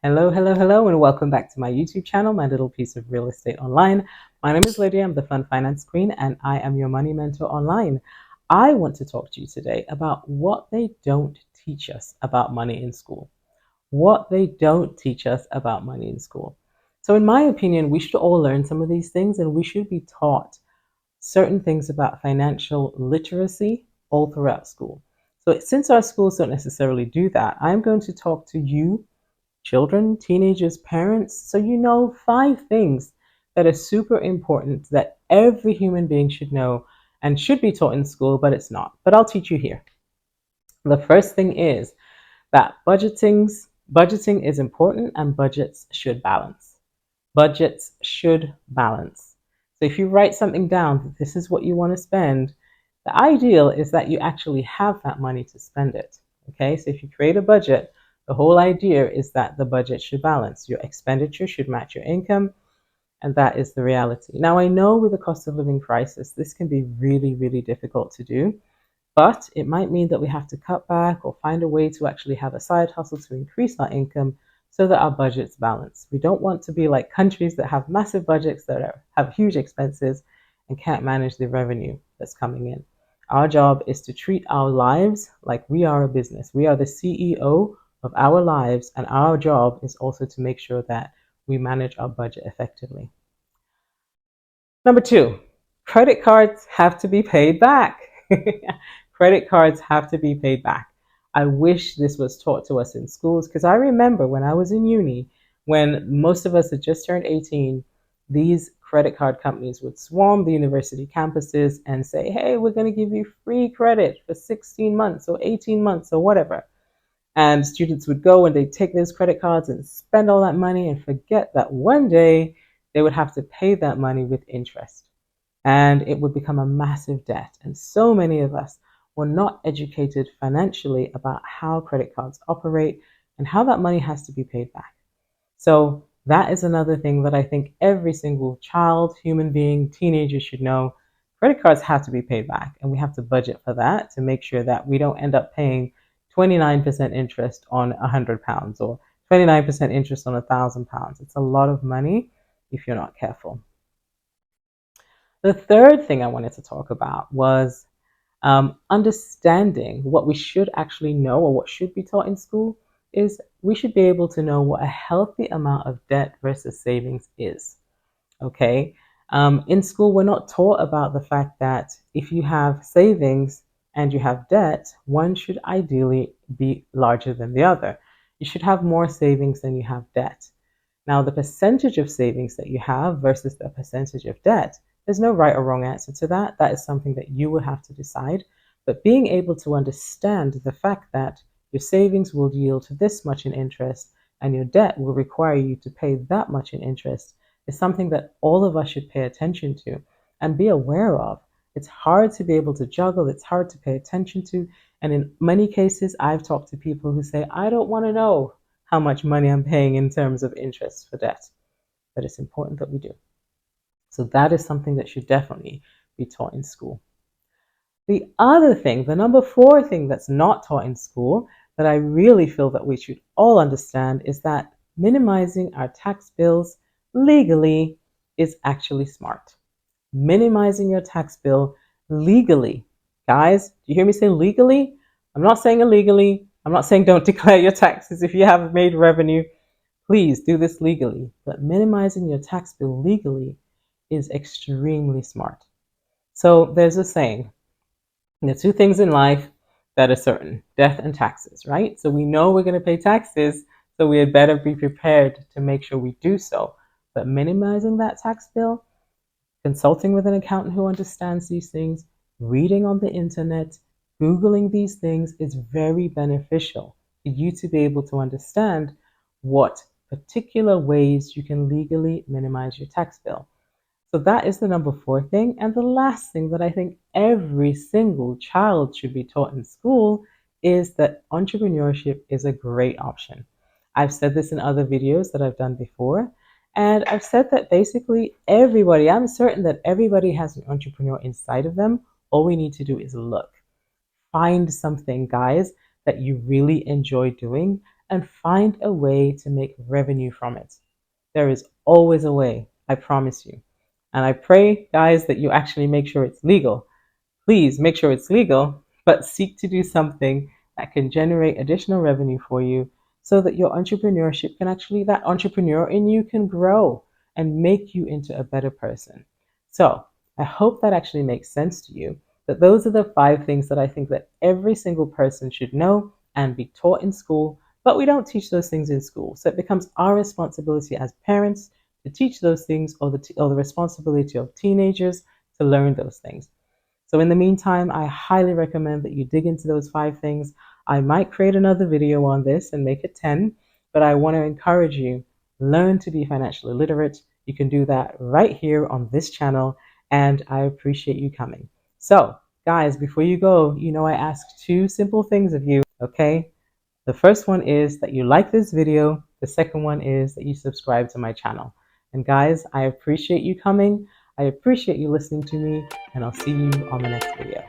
Hello, hello, hello, and welcome back to my YouTube channel, my little piece of real estate online. My name is Lydia, I'm the Fun Finance Queen, and I am your money mentor online. I want to talk to you today about what they don't teach us about money in school. What they don't teach us about money in school. So, in my opinion, we should all learn some of these things, and we should be taught certain things about financial literacy all throughout school. So, since our schools don't necessarily do that, I'm going to talk to you children, teenagers, parents, so you know 5 things that are super important that every human being should know and should be taught in school, but it's not. But I'll teach you here. The first thing is that budgeting is important and budgets should balance. Budgets should balance. So if you write something down that this is what you want to spend, the ideal is that you actually have that money to spend it. Okay, so if you create a budget, the whole idea is that the budget should balance. Your expenditure should match your income, and that is the reality. Now, I know with the cost of living crisis, this can be really, really difficult to do, but it might mean that we have to cut back or find a way to actually have a side hustle to increase our income so that our budgets balance. We don't want to be like countries that have massive budgets have huge expenses and can't manage the revenue that's coming in. Our job is to treat our lives like we are a business. We are the CEO of our lives, and our job is also to make sure that we manage our budget effectively. Number 2, credit cards have to be paid back. Credit cards have to be paid back. I wish this was taught to us in schools because I remember when I was in uni, when most of us had just turned 18, these credit card companies would swarm the university campuses and say, hey, we're going to give you free credit for 16 months or 18 months or whatever. And students would go and they'd take those credit cards and spend all that money and forget that one day they would have to pay that money with interest. And it would become a massive debt. And so many of us were not educated financially about how credit cards operate and how that money has to be paid back. So that is another thing that I think every single child, human being, teenager should know. Credit cards have to be paid back, and we have to budget for that to make sure that we don't end up paying 29% interest on £100 or 29% interest on £1,000. It's a lot of money if you're not careful. The third thing I wanted to talk about was understanding what we should actually know or what should be taught in school is we should be able to know what a healthy amount of debt versus savings is. Okay. In school, we're not taught about the fact that if you have savings and you have debt, one should ideally be larger than the other. You should have more savings than you have debt. Now, the percentage of savings that you have versus the percentage of debt, there's no right or wrong answer to that. That is something that you will have to decide. But being able to understand the fact that your savings will yield this much in interest and your debt will require you to pay that much in interest is something that all of us should pay attention to and be aware of. It's hard to be able to juggle, it's hard to pay attention to. And in many cases, I've talked to people who say, I don't want to know how much money I'm paying in terms of interest for debt. But it's important that we do. So that is something that should definitely be taught in school. The other thing, the number 4 thing that's not taught in school that I really feel that we should all understand is that minimizing our tax bills legally is actually smart. Minimizing your tax bill legally. Guys, do you hear me say legally? I'm not saying illegally. I'm not saying don't declare your taxes if you have made revenue. Please do this legally. But minimizing your tax bill legally is extremely smart. So there's a saying, there are 2 things in life that are certain, death and taxes, right? So we know we're going to pay taxes, so we had better be prepared to make sure we do so. But minimizing that tax bill, consulting with an accountant who understands these things, reading on the internet, Googling these things is very beneficial for you to be able to understand what particular ways you can legally minimize your tax bill. So that is the number 4 thing. And the last thing that I think every single child should be taught in school is that entrepreneurship is a great option. I've said this in other videos that I've done before. And I've said that basically everybody, I'm certain that everybody has an entrepreneur inside of them. All we need to do is look. Find something, guys, that you really enjoy doing and find a way to make revenue from it. There is always a way, I promise you. And I pray, guys, that you actually make sure it's legal. Please make sure it's legal, but seek to do something that can generate additional revenue for you so that your entrepreneurship can actually, that entrepreneur in you can grow and make you into a better person. So I hope that actually makes sense to you, that those are the 5 things that I think that every single person should know and be taught in school, but we don't teach those things in school. So it becomes our responsibility as parents to teach those things, or the responsibility of teenagers to learn those things. So in the meantime, I highly recommend that you dig into those 5 things. I might create another video on this and make it 10, but I want to encourage you, learn to be financially literate. You can do that right here on this channel, and I appreciate you coming. So guys, before you go, I ask 2 simple things of you, okay? The first one is that you like this video. The second one is that you subscribe to my channel. And guys, I appreciate you coming. I appreciate you listening to me, and I'll see you on the next video.